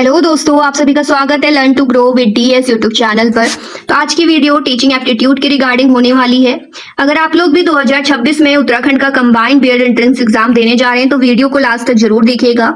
Hello दोस्तों, आप सभी का स्वागत है learn to grow with DS YouTube channel पर। तो आज की वीडियो टीचिंग एप्टीट्यूड के रिगार्डिंग होने वाली है। अगर आप लोग भी 2026 में उत्तराखंड का कंबाइंड बीएड एंट्रेंस एग्जाम देने जा रहे हैं तो वीडियो को लास्ट तक जरूर देखिएगा।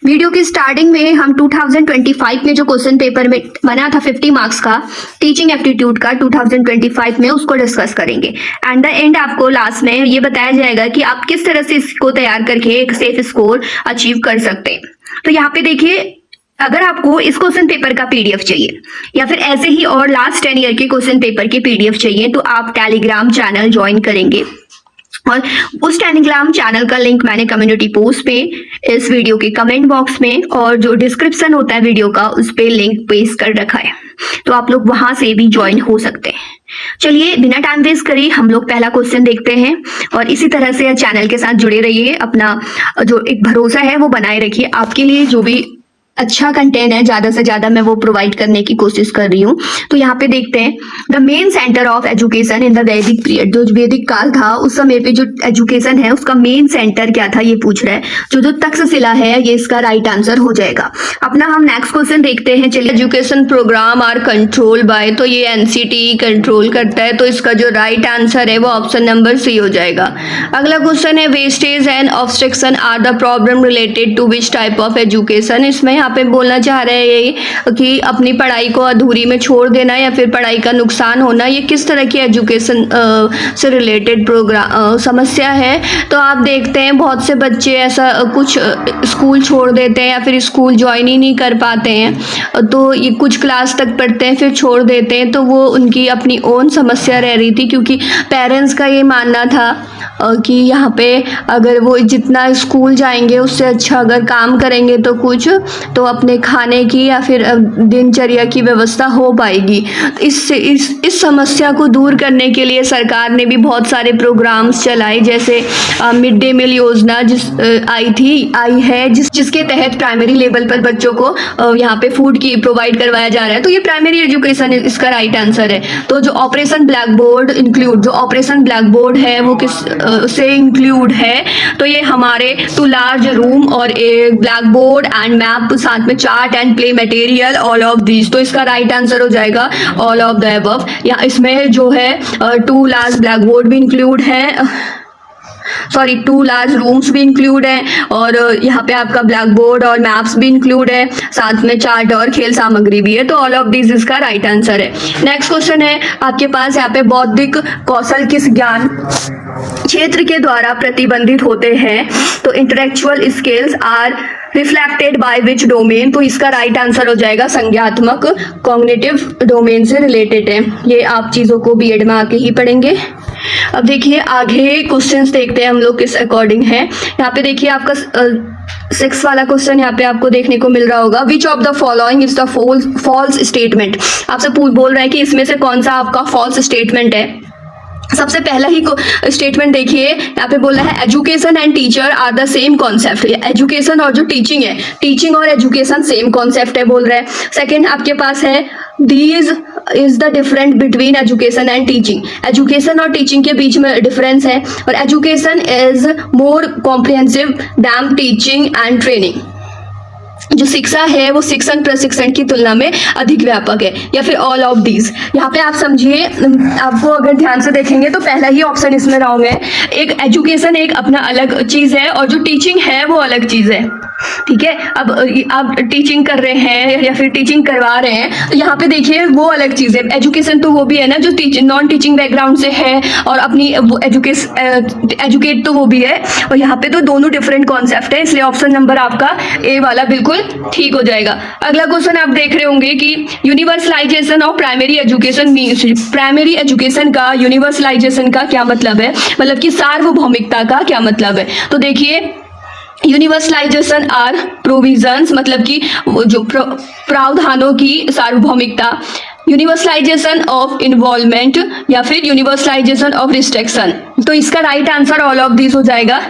वीडियो की स्टार्टिंग में हम 2025 में जो क्वेश्चन पेपर में बना था 50 मार्क्स का टीचिंग एप्टीट्यूड का 2025 में, उसको डिस्कस करेंगे। एंड द एंड आपको लास्ट में ये बताया जाएगा कि आप किस तरह से इसको तैयार करके एक सेफ स्कोर अचीव कर सकते हैं। तो यहाँ पे देखिए, अगर आपको इस क्वेश्चन पेपर का पीडीएफ चाहिए या फिर ऐसे ही और लास्ट 10 ईयर के क्वेश्चन पेपर के पीडीएफ चाहिए तो आप टेलीग्राम चैनल ज्वाइन करेंगे और उस टेलीग्राम चैनल का लिंक मैंने कम्युनिटी पोस्ट पे, इस वीडियो के कमेंट बॉक्स में और जो डिस्क्रिप्शन होता है वीडियो का उस पे लिंक पेस्ट कर रखा है, तो आप लोग वहां से भी ज्वाइन हो सकते हैं। चलिए बिना टाइम वेस्ट करे हम लोग पहला क्वेश्चन देखते हैं और इसी तरह से चैनल के साथ जुड़े रहिए। अपना जो एक भरोसा है वो बनाए रखिए। आपके लिए जो भी अच्छा कंटेंट है ज्यादा से ज्यादा मैं वो प्रोवाइड करने की कोशिश कर रही हूँ। तो यहाँ पे देखते हैं, the main centre of education in the वैदिक पीरियड। जो वैदिक काल था उस समय पे जो एजुकेशन है उसका मेन सेंटर क्या था ये पूछ रहा है। जो तक्षशिला है ये इसका राइट आंसर हो जाएगा। अपना हम नेक्स्ट क्वेश्चन देखते हैं। चलिए, education program are control by, तो ये एनसीटी कंट्रोल करता है, तो इसका जो राइट आंसर है वो ऑप्शन नंबर सी हो जाएगा। अगला क्वेश्चन है, wastage and obstruction are the problem related to which type of education. इसमें यहाँ पे बोलना चाह रहे हैं ये कि अपनी पढ़ाई को अधूरी में छोड़ देना या फिर पढ़ाई का नुकसान होना, ये किस तरह की एजुकेशन से रिलेटेड प्रोग्राम समस्या है। तो आप देखते हैं बहुत से बच्चे ऐसा कुछ स्कूल छोड़ देते हैं या फिर स्कूल ज्वाइन ही नहीं कर पाते हैं, तो ये कुछ क्लास तक पढ़ते हैं फिर छोड़ देते हैं, तो वो उनकी अपनी ओन समस्या रह रही थी, क्योंकि पेरेंट्स का ये मानना था कि यहाँ पे अगर वो जितना स्कूल जाएंगे उससे अच्छा अगर काम करेंगे तो कुछ तो अपने खाने की या फिर दिनचर्या की व्यवस्था हो पाएगी। इस समस्या को दूर करने के लिए सरकार ने भी बहुत सारे प्रोग्राम्स चलाए, जैसे मिड डे मील योजना आई है जिसके तहत प्राइमरी लेवल पर बच्चों को यहाँ पे फूड की प्रोवाइड करवाया जा रहा है। तो ये प्राइमरी एजुकेशन इसका राइट आंसर है। तो जो ऑपरेशन ब्लैक बोर्ड है वो किस से इंक्लूड है, तो ये हमारे टू लार्ज रूम और एक ब्लैक बोर्ड एंड मैप, साथ में chart and play material, all of this. तो इसका राइट आंसर हो जाएगा ऑल ऑफ द अबव। या इसमें जो है 2 लार्ज ब्लैक बोर्ड भी इंक्लूड है, 2 लार्ज रूम्स भी इंक्लूड है और यहाँ पे आपका ब्लैक बोर्ड और मैप्स भी इंक्लूड है, साथ में चार्ट और खेल सामग्री भी है। तो ऑल ऑफ दिस इसका राइट आंसर है। नेक्स्ट क्वेश्चन है आपके पास यहाँ पे, बौद्धिक कौशल किस ज्ञान क्षेत्र के द्वारा प्रतिबंधित होते हैं। तो intellectual skills are reflected by which domain. तो इसका राइट आंसर हो जाएगा संज्ञात्मक, कॉग्निटिव डोमेन से रिलेटेड है। ये आप चीजों को बीएड में आके ही पढ़ेंगे। अब देखिए आगे क्वेश्चंस देखते हैं हम लोग किस अकॉर्डिंग है। यहाँ पे देखिए आपका 6 वाला क्वेश्चन यहाँ पे आपको देखने को मिल रहा होगा, which of the following is the false statement. आपसे बोल रहा है कि इसमें से कौन सा आपका फॉल्स स्टेटमेंट है। सबसे पहला ही स्टेटमेंट देखिए, यहाँ पे बोल रहा है education and teacher are the same concept. Education और जो टीचिंग है, टीचिंग और एजुकेशन सेम कॉन्सेप्ट है बोल रहा है। सेकंड आपके पास है, these is the different between education and teaching. Education और टीचिंग के बीच में डिफरेंस है और education is more comprehensive than teaching and training. जो शिक्षा है वो शिक्षण प्रशिक्षण की तुलना में अधिक व्यापक है, या फिर ऑल ऑफ दीज। यहाँ पे आप समझिए, आपको अगर ध्यान से देखेंगे तो पहला ही ऑप्शन इसमें रॉन्ग है। एक एजुकेशन एक अपना अलग चीज है और जो टीचिंग है वो अलग चीज है, ठीक है। अब आप टीचिंग कर रहे हैं या फिर टीचिंग करवा रहे हैं, तो यहाँ पे देखिए वो अलग चीज है। एजुकेशन तो वो भी है ना जो नॉन टीचिंग बैकग्राउंड से है और अपनी एजुकेट तो वो भी है, और यहाँ पे तो दोनों डिफरेंट कॉन्सेप्ट है, इसलिए ऑप्शन नंबर आपका ए वाला बिल्कुल ठीक हो जाएगा। अगला क्वेश्चन आप देख रहे होंगे कि universalization of primary education means. Primary education का यूनिवर्सलाइजेशन का क्या मतलब है, मतलब कि सार्वभौमिकता का क्या मतलब है। तो देखिए, यूनिवर्सलाइजेशन आर प्रोविजंस, मतलब कि जो प्रावधानों की सार्वभौमिकता, यूनिवर्सलाइजेशन ऑफ इन्वॉल्वमेंट या फिर यूनिवर्सलाइजेशन ऑफ रिस्ट्रिक्शन। तो इसका right answer all of this हो जाएगा।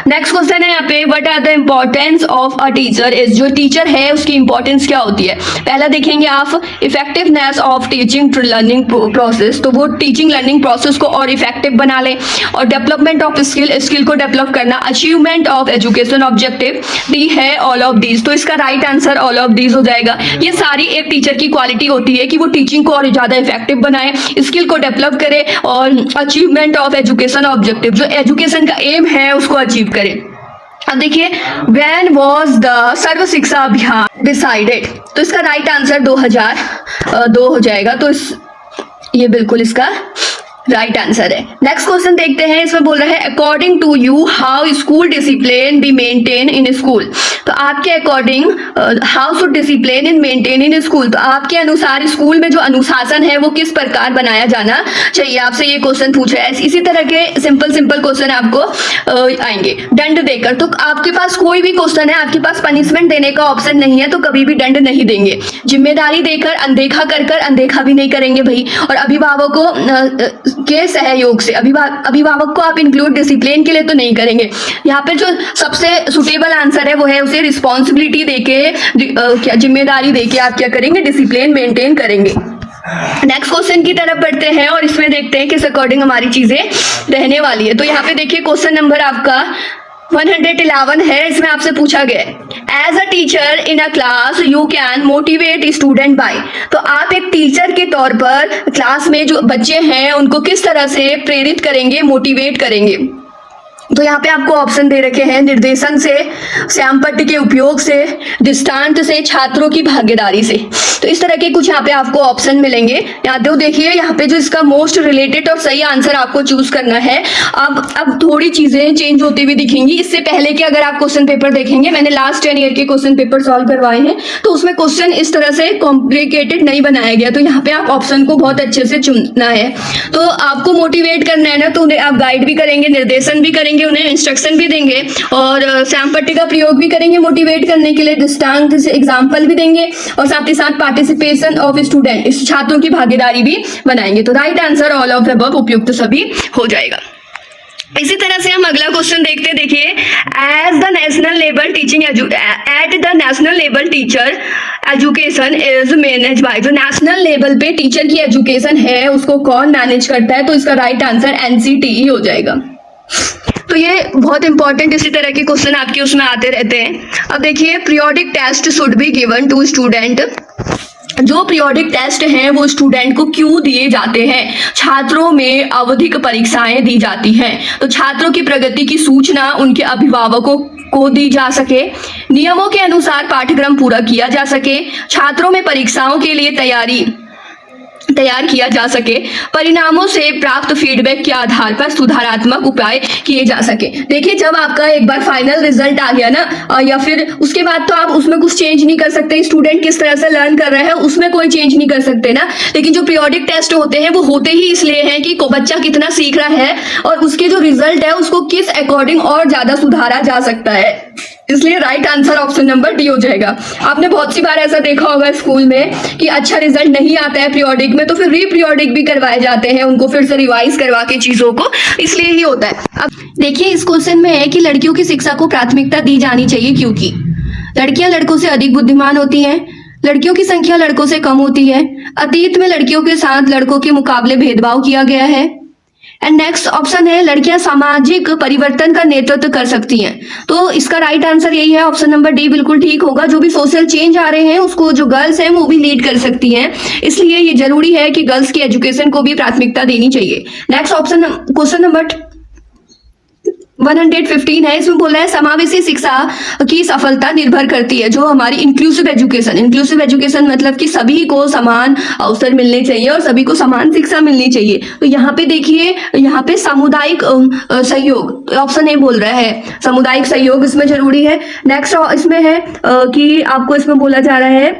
नेक्स्ट क्वेश्चन है यहाँ पे, what are the importance of a teacher is, जो टीचर है उसकी इंपॉर्टेंस क्या होती है। पहला देखेंगे आप effectiveness of teaching learning process, तो वो टीचिंग लर्निंग प्रोसेस को और इफेक्टिव बना ले, और डेवलपमेंट ऑफ स्किल को डेवलप करना, achievement of education objective, D है ऑल ऑफ दीज। तो इसका right answer all of these हो जाएगा। ये सारी एक टीचर की क्वालिटी होती है कि वो टीचिंग को और ज्यादा इफेक्टिव बनाए, स्किल को डेवलप करे, और अचीवमेंट ऑफ एजुकेशन ऑब्जेक्टिव, जो एजुकेशन का एम है उसको अचीव करे। अब देखिए, व्हेन वाज द सर्व शिक्षा अभियान डिसाइडेड, तो इसका राइट आंसर 2002 हो जाएगा। तो ये बिल्कुल इसका राइट आंसर है। नेक्स्ट क्वेश्चन देखते हैं, इसमें बोल रहा है according to you how school discipline be maintain in school, तो आपके according how should discipline in maintain in school, तो आपके अनुसार स्कूल में जो अनुशासन है वो किस प्रकार बनाया जाना चाहिए, आपसे ये क्वेश्चन पूछा है। इसी तरह के सिंपल क्वेश्चन आपको आएंगे दंड देकर। तो आपके पास कोई भी क्वेश्चन है, आपके पास पनिशमेंट देने का ऑप्शन नहीं है, तो कभी भी दंड नहीं देंगे। जिम्मेदारी देकर अनदेखा कर अनदेखा भी नहीं करेंगे भाई, और अभिभावकों के सहयोग से, अभिभावक को आप इंक्लूड डिसिप्लिन के लिए तो नहीं करेंगे। यहाँ पे जो सबसे सुटेबल आंसर है वो है उसे रिस्पॉन्सिबिलिटी देके, क्या जिम्मेदारी देके आप क्या करेंगे, डिसिप्लिन मेंटेन करेंगे। नेक्स्ट क्वेश्चन की तरफ बढ़ते हैं और इसमें देखते हैं किस अकॉर्डिंग हमारी चीजें रहने वाली है। तो यहाँ पे देखिए क्वेश्चन नंबर आपका 111 है। इसमें आपसे पूछा गया है as a teacher in a class you can motivate student by, तो आप एक टीचर के तौर पर क्लास में जो बच्चे हैं उनको किस तरह से प्रेरित करेंगे, मोटिवेट करेंगे। तो यहाँ पे आपको ऑप्शन दे रखे हैं, निर्देशन से, श्यामपट्ट के उपयोग से, दृष्टांत से, छात्रों की भागीदारी से। तो इस तरह के कुछ यहाँ पे आपको ऑप्शन मिलेंगे। यहाँ तो देखिए, यहाँ पे जो इसका मोस्ट रिलेटेड और सही आंसर आपको चूज करना है। अब थोड़ी चीजें चेंज होती हुई दिखेंगी। इससे पहले कि अगर आप क्वेश्चन पेपर देखेंगे, मैंने लास्ट 10 ईयर के क्वेश्चन पेपर सॉल्व करवाए हैं, तो उसमें क्वेश्चन इस तरह से कॉम्प्लिकेटेड नहीं बनाया गया। तो यहाँ पे आप ऑप्शन को बहुत अच्छे से चुनना है। तो आपको मोटिवेट करना है ना, तो उन्हें आप गाइड भी करेंगे, निर्देशन भी करेंगे, उन्हें इंस्ट्रक्शन भी देंगे, और श्यामपट्टी का प्रयोग भी करेंगे मोटिवेट करने के लिए, दृष्टांत से एग्जाम्पल भी देंगे, और साथ ही साथ पार्टिसिपेशन ऑफ स्टूडेंट, इस छात्रों की भागीदारी भी बनाएंगे। तो right answer all of the above उपयुक्त सभी हो जाएगा। इसी तरह से हम अगला क्वेश्चन देखते हैं। देखिए, as the national level teaching at the national level teacher education is manage by, जो नेशनल लेवल पे टीचर की एजुकेशन है उसको कौन मैनेज करता है, तो इसका राइट आंसर एनसीटीई हो जाएगा। तो ये बहुत इंपॉर्टेंट इसी तरह के क्वेश्चन आपके उसमें आते रहते हैं। अब देखिए, periodic test should be given to student, जो पीरियोडिक टेस्ट हैं वो स्टूडेंट को क्यों दिए जाते हैं। छात्रों में आवधिक परीक्षाएं दी जाती हैं, तो छात्रों की प्रगति की सूचना उनके अभिभावकों को दी जा सके, नियमों के अनुसार पाठ्यक्रम पूरा किया जा सके, छात्रों में परीक्षाओं के लिए तैयार किया जा सके, परिणामों से प्राप्त फीडबैक के आधार पर सुधारात्मक उपाय किए जा सके। देखिए, जब आपका एक बार फाइनल रिजल्ट आ गया ना, या फिर उसके बाद तो आप उसमें कुछ चेंज नहीं कर सकते, स्टूडेंट किस तरह से लर्न कर रहे हैं उसमें कोई चेंज नहीं कर सकते ना। लेकिन जो पीरियोडिक टेस्ट होते हैं वो होते ही इसलिए हैं कि बच्चा कितना सीख रहा है और उसके जो रिजल्ट है उसको किस अकॉर्डिंग और ज्यादा सुधारा जा सकता है। इसलिए right answer option number D हो जाएगा। आपने बहुत सी बार ऐसा देखा होगा स्कूल में कि अच्छा रिजल्ट नहीं आता है पीरियोडिक में, तो फिर रीपीरियोडिक भी करवाए जाते हैं, उनको फिर से रिवाइज करवा के चीजों को, इसलिए ही होता है। अब देखिए, इस क्वेश्चन में है कि लड़कियों की शिक्षा को प्राथमिकता दी जानी चाहिए क्योंकि लड़कियां लड़कों से अधिक बुद्धिमान होती हैं, लड़कियों की संख्या लड़कों से कम होती है, अतीत में लड़कियों के साथ लड़कों के मुकाबले भेदभाव किया गया है, एंड नेक्स्ट ऑप्शन है लड़कियां सामाजिक परिवर्तन का नेतृत्व कर सकती हैं। तो इसका राइट आंसर यही है, ऑप्शन नंबर डी बिल्कुल ठीक होगा। जो भी सोशल चेंज आ रहे हैं उसको जो गर्ल्स हैं वो भी लीड कर सकती हैं, इसलिए ये जरूरी है कि गर्ल्स की एजुकेशन को भी प्राथमिकता देनी चाहिए। नेक्स्ट ऑप्शन क्वेश्चन नंबर 115 है। इसमें बोला है समावेशी शिक्षा की सफलता निर्भर करती है जो हमारी इंक्लूसिव एजुकेशन मतलब कि सभी को समान अवसर मिलने चाहिए और सभी को समान शिक्षा मिलनी चाहिए। तो यहाँ पे देखिए, यहाँ पे सामुदायिक सहयोग ऑप्शन ए बोल रहा है, सामुदायिक सहयोग इसमें जरूरी है। नेक्स्ट इसमें है कि आपको इसमें बोला जा रहा है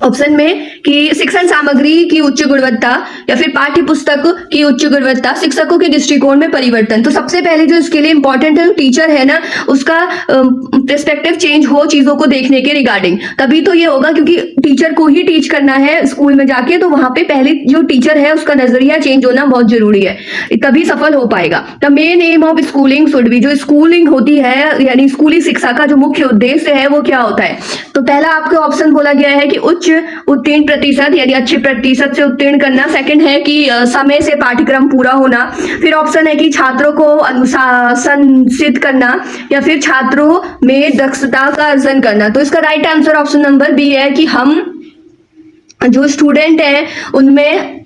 ऑप्शन में कि शिक्षण सामग्री की उच्च गुणवत्ता या फिर पाठ्य पुस्तक की उच्च गुणवत्ता, शिक्षकों के दृष्टिकोण में परिवर्तन। तो सबसे पहले जो इसके लिए इंपॉर्टेंट है, जो टीचर है ना, उसका पर्सपेक्टिव चेंज हो चीजों को देखने के रिगार्डिंग, तभी तो ये होगा, क्योंकि टीचर को ही टीच करना है स्कूल में जाके, तो वहां पे पहले जो टीचर है उसका नजरिया चेंज होना बहुत जरूरी है, तभी सफल हो पाएगा। The main M of schooling should be, जो स्कूलिंग होती है यानी स्कूली शिक्षा का जो मुख्य उद्देश्य है वो क्या होता है। तो पहला आपके ऑप्शन बोला गया है कि उच्च उत्तीर्ण प्रतिशत यानी अच्छे प्रतिशत से उत्तीर्ण करना। सेकंड है कि समय से पाठ्यक्रम पूरा होना। फिर ऑप्शन है कि छात्रों को अनुशासित करना या फिर छात्रों में दक्षता का अर्जन करना। तो इसका right answer option number B है कि हम जो स्टूडेंट है उनमें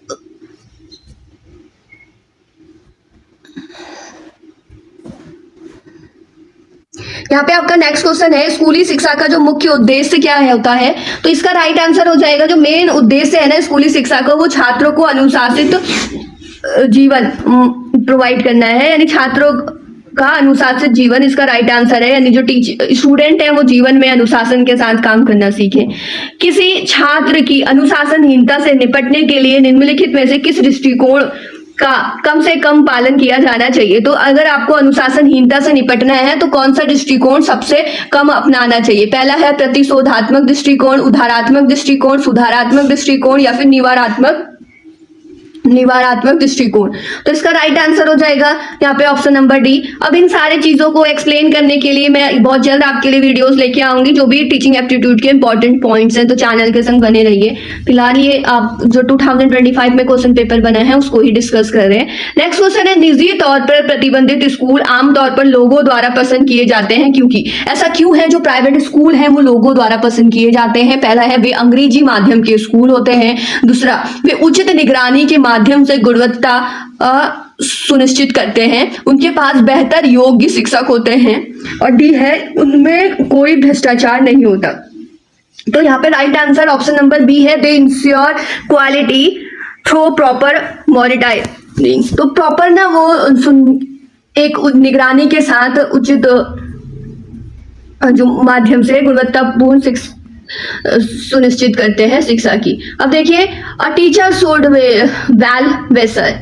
यहाँ पे आपका नेक्स्ट क्वेश्चन है, स्कूली शिक्षा का जो मुख्य उद्देश्य क्या है होता है। तो इसका राइट आंसर हो जाएगा, जो मेन उद्देश्य है ना स्कूली शिक्षा का, वो छात्रों को अनुशासित जीवन प्रोवाइड करना है, यानी छात्रों का अनुशासित जीवन इसका राइट आंसर है। यानी जो स्टूडेंट है वो जीवन में अनुशासन के साथ काम करना सीखे। किसी छात्र की अनुशासनहीनता से निपटने के लिए निम्नलिखित में से किस दृष्टिकोण का कम से कम पालन किया जाना चाहिए। तो अगर आपको अनुशासनहीनता से निपटना है तो कौन सा दृष्टिकोण सबसे कम अपनाना चाहिए। पहला है प्रतिशोधात्मक दृष्टिकोण, उद्धारात्मक दृष्टिकोण, सुधारात्मक दृष्टिकोण या फिर निवारात्मक दृष्टिकोण। तो इसका राइट आंसर हो जाएगा यहाँ पे ऑप्शन नंबर डी। अब इन सारे चीजों को एक्सप्लेन करने के लिए मैं बहुत जल्द आपके लिए वीडियोस लेके आऊंगी, जो भी टीचिंग एप्टीट्यूड के इंपॉर्टेंट पॉइंट्स हैं, तो चैनल के संग बने रहिए। फिलहाल ये आप जो 2025 में क्वेश्चन पेपर बना है उसको ही डिस्कस कर रहे हैं। नेक्स्ट क्वेश्चन है, निजी तौर पर प्रतिबंधित स्कूल आमतौर पर लोगों द्वारा पसंद किए जाते हैं क्योंकि। ऐसा क्यों है जो प्राइवेट स्कूल है वो लोगों द्वारा पसंद किए जाते हैं। पहला है, वे अंग्रेजी माध्यम के स्कूल होते हैं। दूसरा, वे उचित निगरानी के माध्यम से गुणवत्ता सुनिश्चित करते हैं। उनके पास बेहतर योग्य शिक्षक होते हैं। और डी है, उनमें कोई भ्रष्टाचार नहीं होता। तो यहाँ पे right answer option number B है, they ensure quality through proper monitoring. तो प्रॉपर ना वो एक निगरानी के साथ उचित जो माध्यम से गुणवत्तापूर्ण शिक्षा सुनिश्चित करते हैं शिक्षा की। अब देखिए, a teacher should well vessel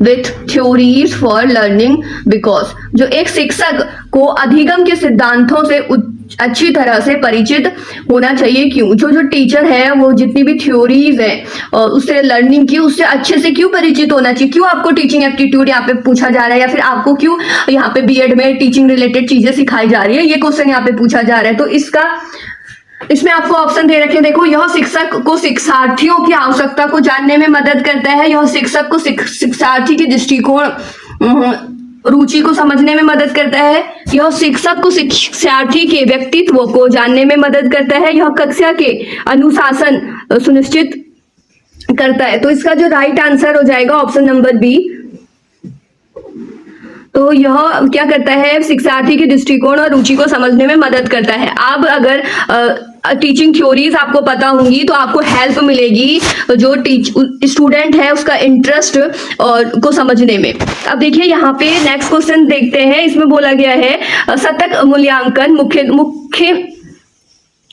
with theories for learning because, जो एक शिक्षक को अधिगम के सिद्धांतों से अच्छी तरह से परिचित होना चाहिए। क्यों? जो टीचर है वो जितनी भी थ्योरीज है और उससे लर्निंग की, उससे अच्छे से क्यों परिचित होना चाहिए। क्यों आपको टीचिंग एप्टीट्यूड यहाँ पे पूछा जा रहा है, या फिर आपको क्यों यहाँ पे बीएड में टीचिंग रिलेटेड चीजें सिखाई जा रही है, ये क्वेश्चन यहाँ पे पूछा जा रहा है। तो इसमें आपको ऑप्शन दे रखे हैं, देखो, यह शिक्षक को शिक्षार्थियों की आवश्यकता को जानने में मदद करता है। यह शिक्षक को शिक्षार्थी के दृष्टिकोण रुचि को समझने में मदद करता है। यह शिक्षक को शिक्षार्थी के व्यक्तित्व को जानने में मदद करता है। यह कक्षा के अनुशासन सुनिश्चित करता है। तो इसका जो राइट आंसर हो जाएगा ऑप्शन नंबर बी। तो यह क्या करता है, शिक्षार्थी के दृष्टिकोण और रुचि को समझने में मदद करता है। अब अगर टीचिंग थ्योरीज आपको पता होंगी तो आपको हेल्प मिलेगी जो स्टूडेंट है उसका इंटरेस्ट और को समझने में। अब देखिए यहाँ पे नेक्स्ट क्वेश्चन देखते हैं। इसमें बोला गया है, सतत मूल्यांकन मुख्य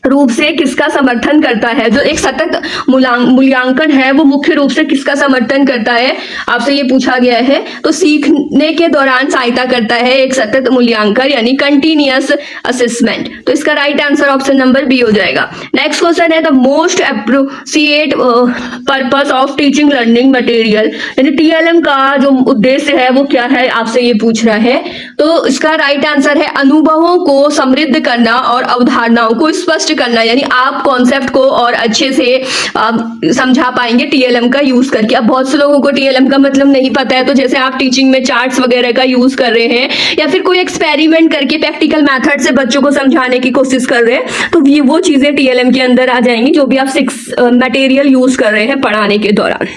रूप से किसका समर्थन करता है। जो एक सतत मूल्यांकन है वो मुख्य रूप से किसका समर्थन करता है, आपसे ये पूछा गया है। तो सीखने के दौरान सहायता करता है एक सतत मूल्यांकन, यानी कंटिन्यूअस असेसमेंट। तो इसका right answer option number B हो जाएगा। नेक्स्ट क्वेश्चन है, the most appropriate purpose of teaching learning material, यानी टीएलएम का जो उद्देश्य है वो क्या है, आपसे ये पूछ रहा है। तो इसका राइट आंसर है, अनुभवों को समृद्ध करना और अवधारणाओं को स्पष्ट करना, यानी आप कॉन्सेप्ट को और अच्छे से समझा पाएंगे टीएलएम का यूज करके। अब बहुत से लोगों को टीएलएम का मतलब नहीं पता है, तो जैसे आप टीचिंग में चार्ट्स वगैरह का यूज कर रहे हैं या फिर कोई एक्सपेरिमेंट करके प्रैक्टिकल मेथड से बच्चों को समझाने की कोशिश कर रहे हैं, तो ये वो चीजें टीएलएम के अंदर आ जाएंगी जो भी आप मटेरियल यूज कर रहे हैं पढ़ाने के दौरान।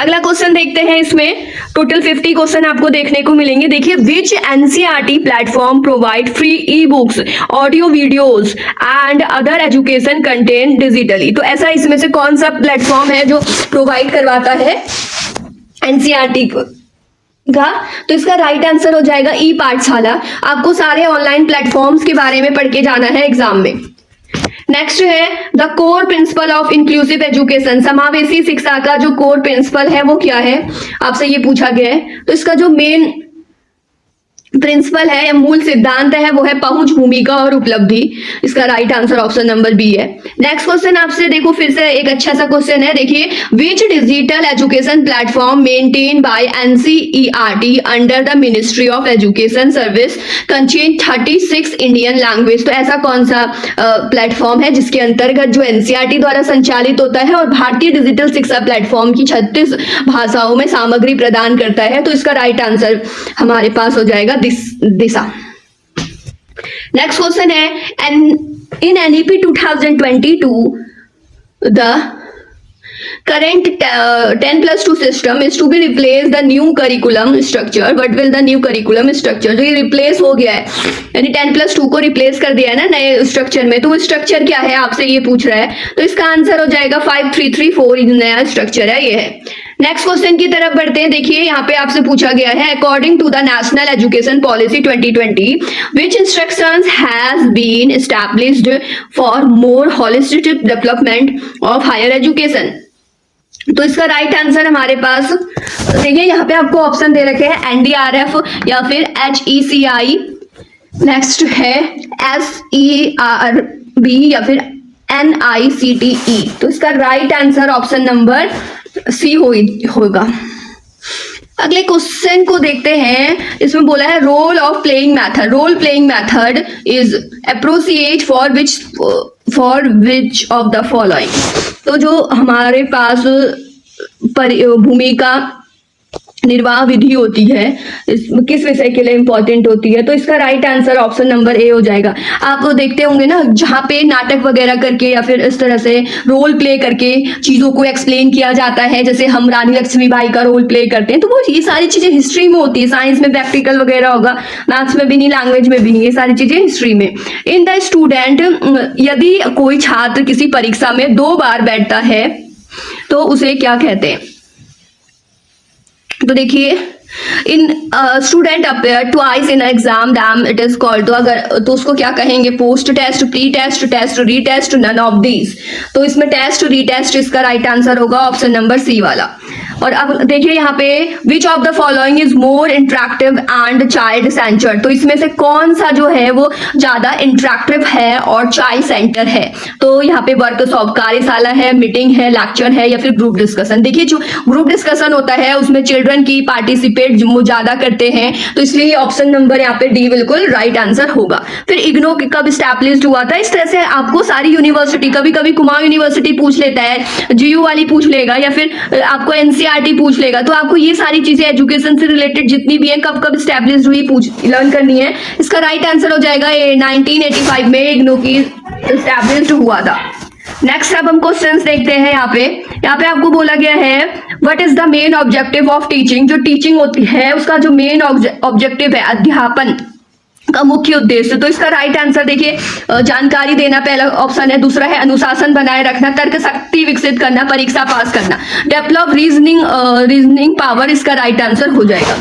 अगला क्वेश्चन देखते हैं। इसमें टोटल 50 क्वेश्चन आपको देखने को मिलेंगे। देखिए, which NCERT platform provide free e books, audio videos and other education content digitally. तो ऐसा इसमें से कौन सा प्लेटफॉर्म है जो प्रोवाइड करवाता है एनसीईआरटी का। तो इसका राइट आंसर हो जाएगा ई पाठशाला। आपको सारे ऑनलाइन प्लेटफॉर्म्स के बारे में पढ़ के जाना है एग्जाम में। नेक्स्ट है the core principle of inclusive education, समावेशी शिक्षा का जो कोर प्रिंसिपल है वो क्या है, आपसे ये पूछा गया है। तो इसका जो मेन प्रिंसिपल है या मूल सिद्धांत है वो है पहुंच, भूमिका और उपलब्धि। इसका right answer option number B है। नेक्स्ट क्वेश्चन आपसे देखो, फिर से एक अच्छा सा क्वेश्चन है, देखिए which digital education platform maintain by NCERT under the ministry of education service contain 36 Indian language. तो ऐसा कौन सा प्लेटफॉर्म है जिसके अंतर्गत जो एनसीईआरटी द्वारा संचालित होता है और भारतीय डिजिटल शिक्षा प्लेटफॉर्म की 36 भाषाओं में सामग्री प्रदान करता है। तो इसका राइट आंसर हमारे पास हो जाएगा दिशा। नेक्स्ट क्वेश्चन है इन NEP 2022 the current 10+2 system is to be replaced the new curriculum structure. What will the new curriculum structure? जो ये रिप्लेस हो गया है, यानी 10+2 को रिप्लेस कर दिया है ना नए स्ट्रक्चर में, तो वो स्ट्रक्चर क्या है आपसे ये पूछ रहा है। तो इसका आंसर हो जाएगा 5334 नया स्ट्रक्चर है, ये है। नेक्स्ट क्वेश्चन की तरफ बढ़ते हैं। देखिए यहाँ पे आपसे पूछा गया है according to the national education policy 2020 which instructions has been established for more holistic development of higher education. तो इसका राइट आंसर हमारे पास देखिए यहाँ पे आपको ऑप्शन दे रखे हैं एनडीआरएफ या फिर HECI, नेक्स्ट है SERB या फिर NICTE। तो इसका right answer option number C होगा। अगले क्वेश्चन को देखते हैं, इसमें बोला है role of playing method. Role playing method is appropriate for which of the following. तो जो हमारे पास भूमिका निर्वाह विधि होती है किस विषय के लिए इंपॉर्टेंट होती है, तो इसका right answer option number A हो जाएगा। आप देखते होंगे ना जहाँ पे नाटक वगैरह करके या फिर इस तरह से रोल प्ले करके चीजों को एक्सप्लेन किया जाता है, जैसे हम रानी लक्ष्मीबाई का रोल प्ले करते हैं, तो वो ये सारी चीजें हिस्ट्री में होती है। साइंस में प्रैक्टिकल वगैरह होगा, मैथ्स में भी नहीं, लैंग्वेज में भी नहीं, ये सारी चीजें हिस्ट्री में। इन द स्टूडेंट, यदि कोई छात्र किसी परीक्षा में 2 बार बैठता है तो उसे क्या कहते हैं। तो देखिए in student appear twice in exam dam it is called. तो अगर तो उसको क्या कहेंगे, post test, pre test, test, retest, none of these. तो इसमें टेस्ट, रीटेस्ट इसका राइट आंसर होगा ऑप्शन नंबर सी वाला। और अब देखिए यहाँ पे which of the following is more interactive and child centred. तो इसमें से कौन सा जो है वो ज्यादा इंटरेक्टिव है और चाइल्ड सेंटर है। तो यहाँ पे वर्कशॉप, कार्यशाला है, मीटिंग है, लेक्चर है या फिर ग्रुप डिस्कशन। देखिए जो ग्रुप डिस्कशन होता है उसमें चिल्ड्रन की पार्टिसिपेट ज्यादा करते हैं, तो इसलिए ऑप्शन नंबर यहाँ पे डी बिल्कुल राइट आंसर होगा। फिर इग्नो कब स्टैब्लिश्ड हुआ था। इस तरह से आपको सारी यूनिवर्सिटी, कभी कभी कुमाऊं यूनिवर्सिटी पूछ लेता है, GU वाली पूछ लेगा या फिर आपको NCERT पूछ लेगा। तो आपको ये सारी चीजें एजुकेशन से रिलेटेड जितनी भी है कब कब स्टैब्लिश्ड हुई लर्न करनी है। इसका राइट आंसर हो जाएगा 1985 में इग्नो की स्टैब्लिश्ड हुआ था। नेक्स्ट अब हम क्वेश्चंस देखते हैं। यहाँ पे आपको बोला गया है what is the main objective of teaching. जो टीचिंग होती है उसका जो मेन ऑब्जेक्टिव है, अध्यापन का मुख्य उद्देश्य। तो इसका राइट आंसर देखिए जानकारी देना पहला ऑप्शन है, दूसरा है अनुशासन बनाए रखना, तर्क शक्ति विकसित करना, परीक्षा पास करना, डेवलप रीजनिंग पावर, इसका राइट आंसर हो जाएगा।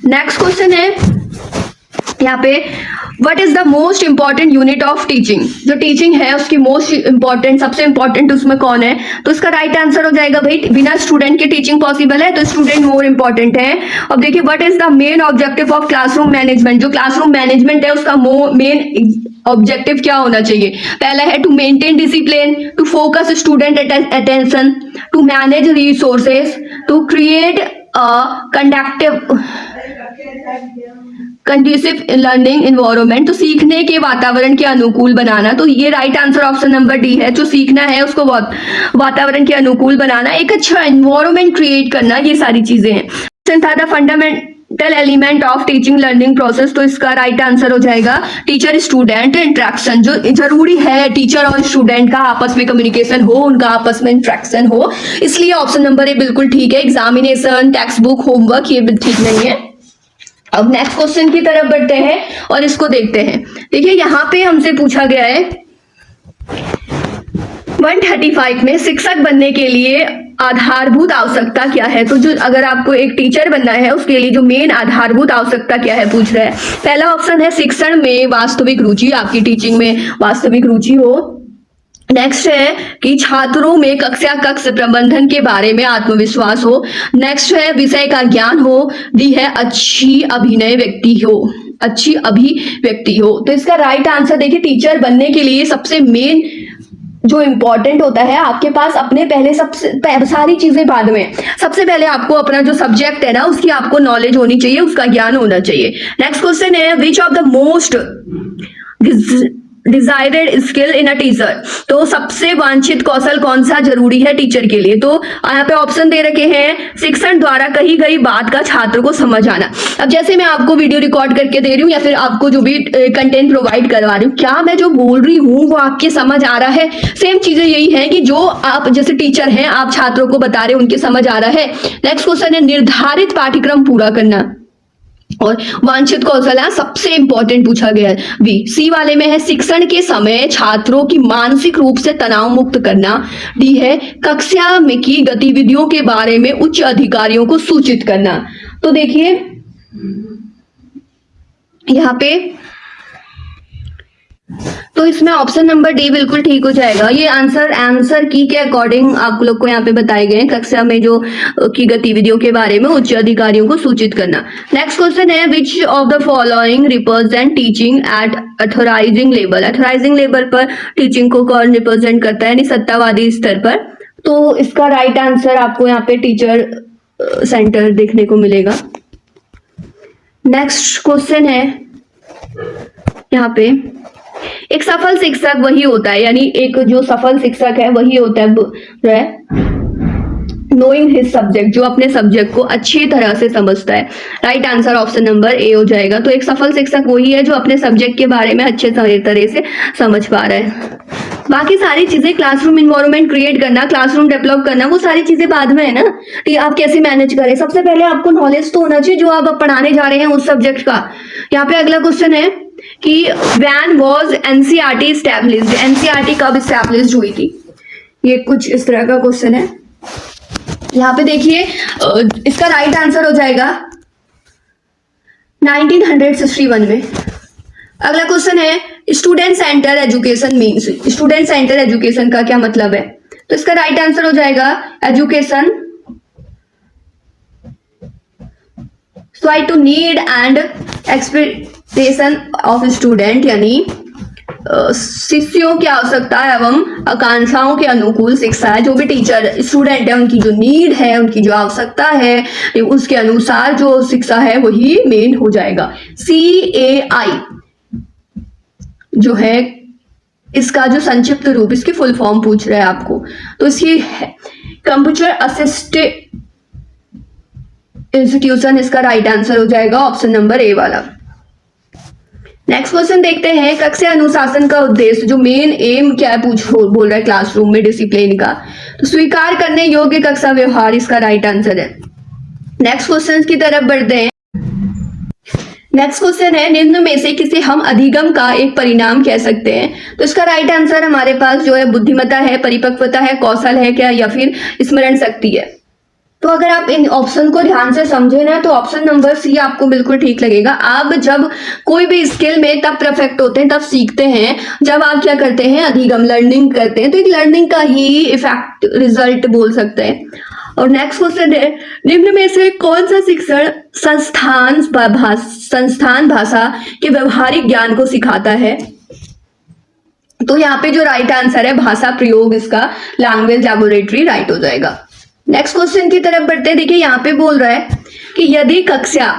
नेक्स्ट क्वेश्चन है यहाँ पे what is the most important unit of teaching. जो टीचिंग है उसकी मोस्ट इंपॉर्टेंट, सबसे इंपॉर्टेंट उसमें कौन है। तो इसका राइट आंसर हो जाएगा भाई बिना स्टूडेंट के टीचिंग पॉसिबल है, तो स्टूडेंट मोर इंपॉर्टेंट है। अब देखिए what is the main objective of classroom management. जो क्लासरूम मैनेजमेंट है उसका मेन ऑब्जेक्टिव क्या होना चाहिए। पहला है to maintain discipline, to focus student attention, to manage resources, to create conducive learning environment. तो सीखने के वातावरण के अनुकूल बनाना। तो ये right answer option number D है। जो सीखना है उसको वातावरण के अनुकूल बनाना, एक अच्छा एनवायरनमेंट क्रिएट करना, ये सारी चीजें हैं। था the fundamental element of teaching learning process. तो इसका राइट आंसर हो जाएगा टीचर स्टूडेंट इंटरेक्शन। जो जरूरी है टीचर और स्टूडेंट का आपस में कम्युनिकेशन हो, उनका आपस में इंटरेक्शन हो, इसलिए ऑप्शन नंबर ए बिल्कुल ठीक है। एग्जामिनेशन, टेक्स्ट बुक, होमवर्क ये भी ठीक नहीं है। अब नेक्स्ट क्वेश्चन की तरफ बढ़ते हैं और इसको देखते हैं। देखिए यहाँ पे हमसे पूछा गया है 135 में शिक्षक बनने के लिए आधारभूत आवश्यकता क्या है। तो जो अगर आपको एक टीचर बनना है उसके लिए जो मेन आधारभूत आवश्यकता क्या है पूछ रहा है। पहला ऑप्शन है शिक्षण में वास्तविक रुचि, आपकी टीचिंग में वास्तविक रुचि हो। नेक्स्ट है कि छात्रों में कक्षा कक्ष प्रबंधन के बारे में आत्मविश्वास हो। नेक्स्ट है विषय का ज्ञान हो। डी है अच्छी अभिव्यक्ति हो। तो इसका राइट आंसर देखिए, टीचर बनने के लिए सबसे मेन जो इम्पोर्टेंट होता है, आपके पास अपने पहले सारी चीजें बाद में, सबसे पहले आपको अपना जो सब्जेक्ट है ना उसकी आपको नॉलेज होनी चाहिए, उसका ज्ञान होना चाहिए। नेक्स्ट क्वेश्चन है which of the most desired skill in a teacher. तो सबसे वांछित कौशल कौन सा जरूरी है टीचर के लिए? तो यहाँ पे ऑप्शन दे रखे हैं, शिक्षण द्वारा कही गई बात का छात्र को समझ आना। अब जैसे मैं आपको वीडियो रिकॉर्ड करके दे रही हूँ या फिर आपको जो भी कंटेंट प्रोवाइड करवा रही हूँ, क्या मैं जो बोल रही हूँ वो आपके समझ आ रहा है? सेम चीजें यही है कि जो आप जैसे टीचर हैं, आप छात्रों को बता रहे हैं, उनके समझ आ रहा है। नेक्स्ट क्वेश्चन है निर्धारित पाठ्यक्रम पूरा करना। और वांछित कौशल है सबसे इंपॉर्टेंट पूछा गया है। बी सी वाले में है शिक्षण के समय छात्रों की मानसिक रूप से तनाव मुक्त करना। डी है कक्षा में की गतिविधियों के बारे में उच्च अधिकारियों को सूचित करना। तो देखिए यहाँ पे तो इसमें ऑप्शन नंबर डी बिल्कुल ठीक हो जाएगा। ये आंसर की के अकॉर्डिंग आप लोग को यहाँ पे बताए गए हैं, कक्षा में जो की गतिविधियों के बारे में उच्च अधिकारियों को सूचित करना। नेक्स्ट क्वेश्चन है which of the following represent teaching at authorising level. Authorising level पर टीचिंग को कौन रिप्रेजेंट करता है, यानी सत्तावादी स्तर पर? तो इसका राइट आंसर आपको यहाँ पे टीचर सेंटर देखने को मिलेगा। नेक्स्ट क्वेश्चन है यहाँ पे एक सफल शिक्षक वही होता है, यानी एक जो सफल शिक्षक है वही होता है नोइंग हिज सब्जेक्ट, जो अपने सब्जेक्ट को अच्छी तरह से समझता है। Right answer option number A हो जाएगा। तो एक सफल शिक्षक वही है जो अपने सब्जेक्ट के बारे में अच्छे तरह से समझ पा रहा है। बाकी सारी चीजें, क्लासरूम इन्वायरमेंट क्रिएट करना, क्लासरूम डेवलप करना, वो सारी चीजें बाद में है ना, कि आप कैसे मैनेज करें। सबसे पहले आपको नॉलेज तो होना चाहिए जो आप पढ़ाने जा रहे हैं उस सब्जेक्ट का। यहाँ पे अगला क्वेश्चन है कि when was NCERT established. NCERT कब एस्टैब्लिश्ड हुई थी? ये कुछ इस तरह का क्वेश्चन है। यहाँ पे देखिए इसका राइट आंसर हो जाएगा 1961 में। अगला क्वेश्चन है student centre education means. Student centre education का क्या मतलब है? तो इसका राइट आंसर हो जाएगा education try to need and expectation of student, यानी शिष्यों की आवश्यकता एवं आकांक्षाओं के अनुकूल शिक्षा है। जो भी टीचर स्टूडेंट है उनकी जो नीड है, उनकी जो आवश्यकता है, उसके अनुसार जो शिक्षा है वही मेन हो जाएगा। CAI जो है इसका जो संक्षिप्त रूप, इसकी फुल फॉर्म पूछ रहा है आपको, तो इसकी कंप्यूटर असिस्टेड इंस्टीट्यूशन इसका राइट आंसर हो जाएगा ऑप्शन नंबर ए वाला। नेक्स्ट क्वेश्चन देखते हैं कक्षा अनुशासन का उद्देश्य, जो मेन एम क्या है बोल रहा है क्लासरूम में डिसिप्लिन का। तो स्वीकार करने योग्य कक्षा व्यवहार इसका राइट आंसर है। नेक्स्ट क्वेश्चन की तरफ बढ़ते हैं। नेक्स्ट क्वेश्चन है निम्न में से किसे हम अधिगम का एक परिणाम कह सकते हैं? तो इसका राइट आंसर हमारे पास जो है बुद्धिमत्ता है, परिपक्वता है, कौशल है क्या, या फिर स्मरण शक्ति है। तो अगर आप इन ऑप्शन को ध्यान से समझे ना तो ऑप्शन नंबर सी आपको बिल्कुल ठीक लगेगा। आप जब कोई भी स्किल में तब परफेक्ट होते हैं, तब सीखते हैं जब आप क्या करते हैं, अधिगम लर्निंग करते हैं। तो एक लर्निंग का ही इफेक्ट रिजल्ट बोल सकते हैं। और नेक्स्ट क्वेश्चन है निम्न में से कौन सा शिक्षण संस्थान भाषा के व्यवहारिक ज्ञान को सिखाता है? तो यहाँ पे जो राइट आंसर है भाषा प्रयोग, इसका लैंग्वेज लैबोरेटरी राइट हो जाएगा। नेक्स्ट क्वेश्चन की तरफ बढ़ते हैं। देखिए यहाँ पे बोल रहा है कि यदि कक्षा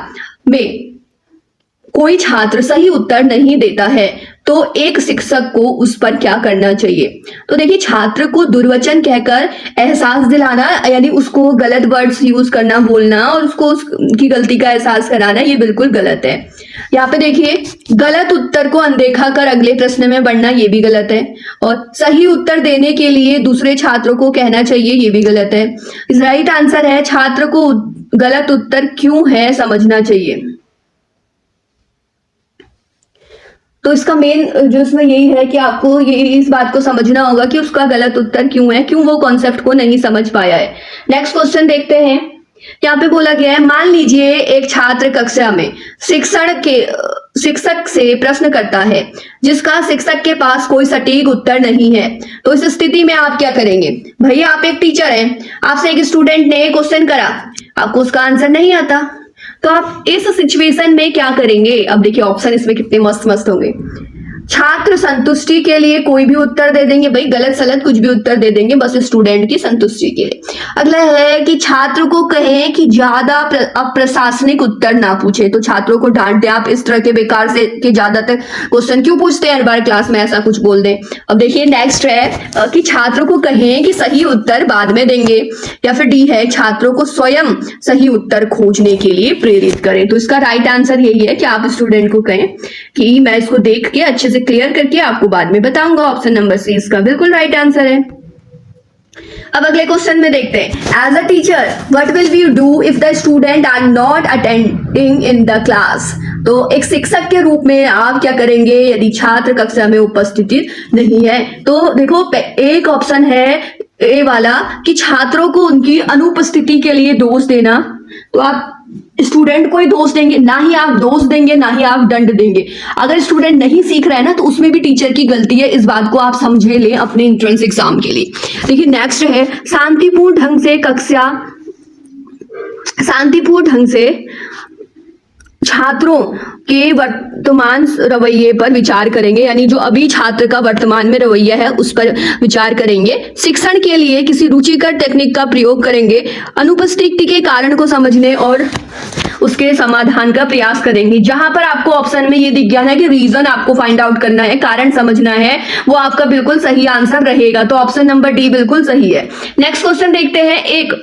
में कोई छात्र सही उत्तर नहीं देता है तो एक शिक्षक को उस पर क्या करना चाहिए? तो देखिए छात्र को दुर्वचन कहकर एहसास दिलाना, यानी उसको गलत वर्ड्स यूज करना, बोलना और उसको उसकी गलती का एहसास कराना, ये बिल्कुल गलत है। यहाँ पे देखिए गलत उत्तर को अनदेखा कर अगले प्रश्न में बढ़ना, ये भी गलत है। और सही उत्तर देने के लिए दूसरे छात्रों को कहना चाहिए, ये भी गलत है। राइट आंसर है छात्र को गलत उत्तर क्यों है समझना चाहिए। तो इसका मेन जो इसमें यही है कि आपको ये इस बात को समझना होगा कि उसका गलत उत्तर क्यों है, क्यों वो कॉन्सेप्ट को नहीं समझ पाया है। नेक्स्ट क्वेश्चन देखते हैं यहाँ पे बोला गया है, मान लीजिए एक छात्र कक्षा में शिक्षक से प्रश्न करता है जिसका शिक्षक के पास कोई सटीक उत्तर नहीं है, तो इस स्थिति में आप क्या करेंगे? भैया आप एक टीचर हैं, आपसे एक स्टूडेंट ने क्वेश्चन करा, आपको उसका आंसर नहीं आता, तो आप इस सिचुएशन में क्या करेंगे? अब देखिए ऑप्शन इसमें कितने मस्त मस्त होंगे। छात्र संतुष्टि के लिए कोई भी उत्तर दे देंगे, भाई गलत सलत कुछ भी उत्तर दे देंगे बस स्टूडेंट की संतुष्टि के लिए। अगला है कि छात्र को कहें कि ज्यादा अप्रशासनिक उत्तर ना पूछे, तो छात्रों को डांट दें, आप इस तरह के बेकार से कि ज्यादातर क्वेश्चन क्यों पूछते हैं हर बार क्लास में, ऐसा कुछ बोल दें। अब देखिए नेक्स्ट है कि छात्र को कहें कि सही उत्तर बाद में देंगे, या फिर डी है छात्रों को स्वयं सही उत्तर खोजने के लिए प्रेरित करें। तो इसका राइट आंसर यही है कि आप स्टूडेंट को कहें कि मैं इसको देख के अच्छे से क्लियर करके आपको बाद में बताऊंगा। ऑप्शन नंबर सी इसका बिल्कुल राइट आंसर है। अब अगले क्वेश्चन में देखते हैं, as a teacher what will you do if the student are not attending in the class. तो एक शिक्षक के रूप में आप क्या करेंगे यदि छात्र कक्षा में उपस्थिति नहीं है? तो देखो एक ऑप्शन है ए वाला कि छात्रों को उनकी अनुपस्थिति के लिए दोष देना, तो आप स्टूडेंट को ही दोष देंगे, ना ही आप दोष देंगे ना ही आप दंड देंगे। अगर स्टूडेंट नहीं सीख रहा है ना तो उसमें भी टीचर की गलती है, इस बात को आप समझे लें अपने एंट्रेंस एग्जाम के लिए। देखिए नेक्स्ट है, शांतिपूर्ण ढंग से छात्रों के वर्तमान रवैये पर विचार करेंगे, यानी जो अभी छात्र का वर्तमान में रवैया है उस पर विचार करेंगे। शिक्षण के लिए किसी रुचिकर टेक्निक का प्रयोग करेंगे, अनुपस्थिति के कारण को समझने और उसके समाधान का प्रयास करेंगे। जहां पर आपको ऑप्शन में ये दिख गया है कि रीजन आपको फाइंड आउट करना है, कारण समझना है, वो आपका बिल्कुल सही आंसर रहेगा। तो ऑप्शन नंबर डी बिल्कुल सही है। नेक्स्ट क्वेश्चन देखते हैं, एक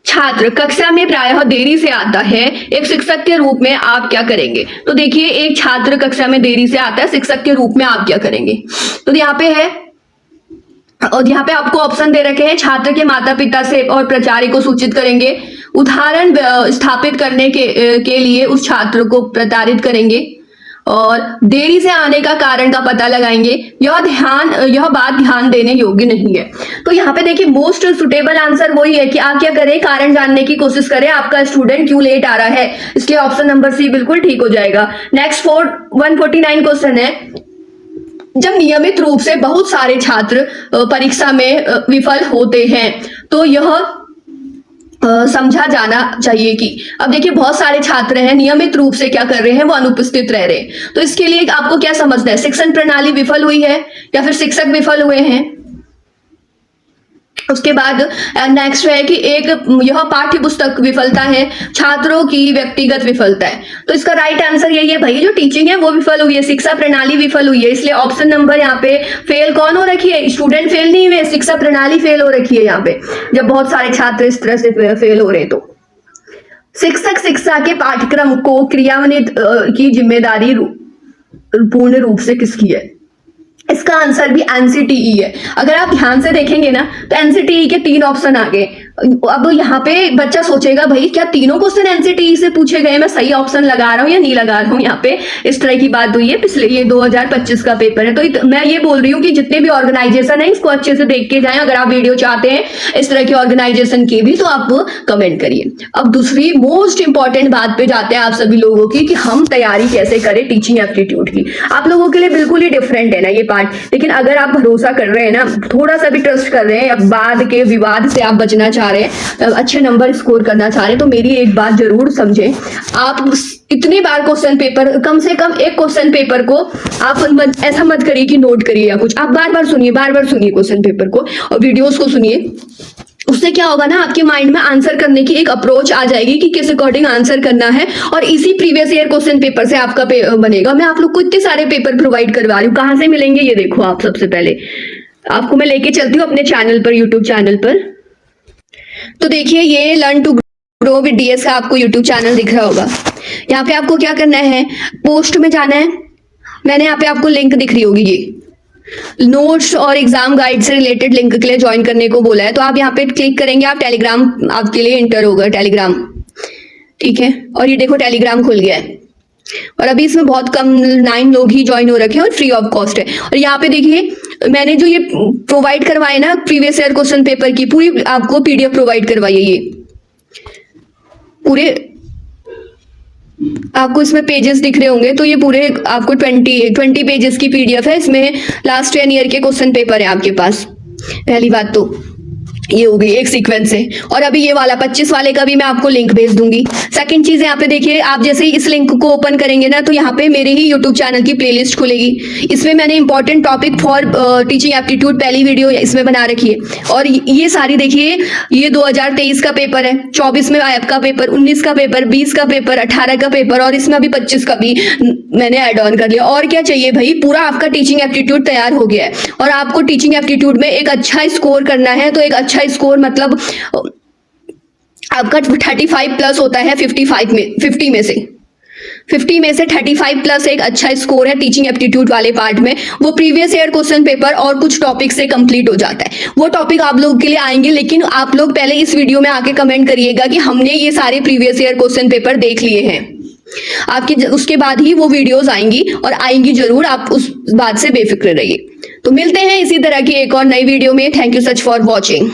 छात्र कक्षा में प्रायः देरी से आता है, एक शिक्षक के रूप में आप क्या करेंगे? तो देखिए एक छात्र कक्षा में देरी से आता है, शिक्षक के रूप में आप क्या करेंगे? तो यहाँ पे है, और यहाँ पे आपको ऑप्शन दे रखे हैं, छात्र के माता पिता से और प्राचार्य को सूचित करेंगे, उदाहरण स्थापित करने के लिए उस छात्र को प्रताड़ित करेंगे, और देरी से आने का कारण का पता लगाएंगे। यह बात ध्यान देने योग्य नहीं है। तो यहाँ पे देखिए मोस्ट सुटेबल आंसर वही है कि आप क्या करें, कारण जानने की कोशिश करें आपका स्टूडेंट क्यों लेट आ रहा है, इसलिए ऑप्शन नंबर सी बिल्कुल ठीक हो जाएगा। नेक्स्ट 149 क्वेश्चन है, जब नियमित रूप से बहुत सारे छात्र परीक्षा में विफल होते हैं तो यह समझा जाना चाहिए कि, अब देखिए बहुत सारे छात्र हैं नियमित रूप से क्या कर रहे हैं, वो अनुपस्थित रह रहे हैं। तो इसके लिए आपको क्या समझना है, शिक्षण प्रणाली विफल हुई है या फिर शिक्षक विफल हुए हैं। उसके बाद नेक्स्ट है कि यह पाठ्य पुस्तक विफलता है, छात्रों की व्यक्तिगत विफलता है। तो इसका राइट आंसर यही है भाई, जो टीचिंग है वो विफल हुई है, शिक्षा प्रणाली विफल हुई है, इसलिए ऑप्शन नंबर यहाँ पे फेल कौन हो रखी है, स्टूडेंट फेल नहीं हुए, शिक्षा प्रणाली फेल हो रखी है। यहाँ पे जब बहुत सारे छात्र इस तरह से फेल हो रहे, तो शिक्षक शिक्षा के पाठ्यक्रम को क्रियान्वित की जिम्मेदारी पूर्ण रूप से किसकी है? इसका आंसर भी एनसीटीई है। अगर आप ध्यान से देखेंगे ना तो एनसीटीई के 3 ऑप्शन आ गए। अब यहाँ पे बच्चा सोचेगा भाई क्या तीनों क्वेश्चन एनसीटीई से पूछे गए, मैं सही ऑप्शन लगा रहा हूँ या नहीं लगा रहा हूँ। यहाँ पे इस तरह की बात हुई है, पिछले ये 2025 का पेपर है। तो मैं ये बोल रही हूँ कि जितने भी ऑर्गेनाइजेशन है इसको अच्छे से देख के जाएं। अगर आप वीडियो चाहते हैं इस तरह के ऑर्गेनाइजेशन की भी तो आप कमेंट करिए। अब दूसरी मोस्ट इंपॉर्टेंट बात पे जाते हैं आप सभी लोगों की, कि हम तैयारी कैसे करें टीचिंग एप्टीट्यूड की। आप लोगों के लिए बिल्कुल ही डिफरेंट है ना ये पार्ट, लेकिन अगर आप भरोसा कर रहे हैं ना, थोड़ा सा भी ट्रस्ट कर रहे हैं, बाद के विवाद से आप बचना चाह रहे हैं, अच्छे नंबर स्कोर करना चाह रहे हैं, तो मेरी एक बात जरूर समझें। आप इतनी बार क्वेश्चन पेपर, कम से कम एक क्वेश्चन पेपर को आप ऐसा मत करिए कि नोट करिए या कुछ, आप बार बार सुनिए क्वेश्चन पेपर को और वीडियोस को सुनिए। उससे क्या होगा ना, आपके माइंड में आंसर करने की एक अप्रोच आ जाएगी कि किस अकॉर्डिंग आंसर करना है, और इसी प्रीवियस ईयर क्वेश्चन पेपर से आपका बनेगा। मैं आप लोग को इतने सारे पेपर प्रोवाइड करवा रही हूँ, कहाँ से मिलेंगे ये देखो। आप सबसे पहले आपको मैं लेके चलती हूँ अपने चैनल पर, यूट्यूब चैनल पर। तो देखिए ये learn to grow with DS का आपको यूट्यूब चैनल दिख रहा होगा। यहाँ पे आपको क्या करना है, पोस्ट में जाना है, मैंने यहाँ पे आपको लिंक दिख रही होगी, ये नोट्स और एग्जाम गाइड से रिलेटेड लिंक के लिए ज्वाइन करने को बोला है। तो आप यहाँ पे क्लिक करेंगे, आप टेलीग्राम आपके लिए इंटर होगा, टेलीग्राम, ठीक है। और ये देखो टेलीग्राम खुल गया है, और अभी इसमें बहुत कम 9 लोग ही ज्वाइन हो रखे हैं और फ्री ऑफ कॉस्ट है। और यहाँ पे देखिए मैंने जो ये प्रोवाइड करवाए ना प्रीवियस ईयर क्वेश्चन पेपर की पूरी आपको पीडीएफ प्रोवाइड करवाई है, ये पूरे आपको इसमें पेजेस दिख रहे होंगे, तो ये पूरे आपको 20 पेजेस की पीडीएफ है। इसमें लास्ट 10 ईयर के क्वेश्चन पेपर है आपके पास। पहली बात तो ये हो गई एक सीक्वेंस से, और अभी ये वाला 25 वाले का भी मैं आपको लिंक भेज दूंगी। सेकंड चीज यहाँ पे देखिए, आप जैसे ही इस लिंक को ओपन करेंगे ना, तो यहाँ पे मेरे ही यूट्यूब चैनल की प्लेलिस्ट खुलेगी। इसमें मैंने important topic for teaching aptitude पहली वीडियो इसमें बना रखी है। और ये सारी देखिए, ये 2023 का पेपर है, 24 में ऐप का पेपर, 19 का पेपर, 20 का पेपर, 18 का पेपर, और इसमें अभी 25 का भी मैंने ऐड ऑन कर लिया। और क्या चाहिए भाई, पूरा आपका टीचिंग एप्टीट्यूड तैयार हो गया है। और आपको टीचिंग एप्टीट्यूड में एक अच्छा स्कोर करना है, तो एक अच्छा स्कोर मतलब आपका 35 प्लस होता है 50 में से 35 प्लस एक अच्छा स्कोर है टीचिंग एप्टीट्यूड वाले पार्ट में। वो प्रीवियस ईयर क्वेश्चन पेपर और कुछ टॉपिक से कंप्लीट हो जाता है। वो टॉपिक आप लोग के लिए आएंगे, लेकिन आप लोग पहले इस वीडियो में आके कमेंट करिएगा कि हमने ये सारे प्रीवियस ईयर क्वेश्चन पेपर देख लिए हैं। आपकी उसके बाद ही वो वीडियोस आएंगी, और आएंगी जरूर, आप उस बात से बेफिक्र रहिए। तो मिलते हैं इसी तरह की एक और नई वीडियो में। Thank you such for watching.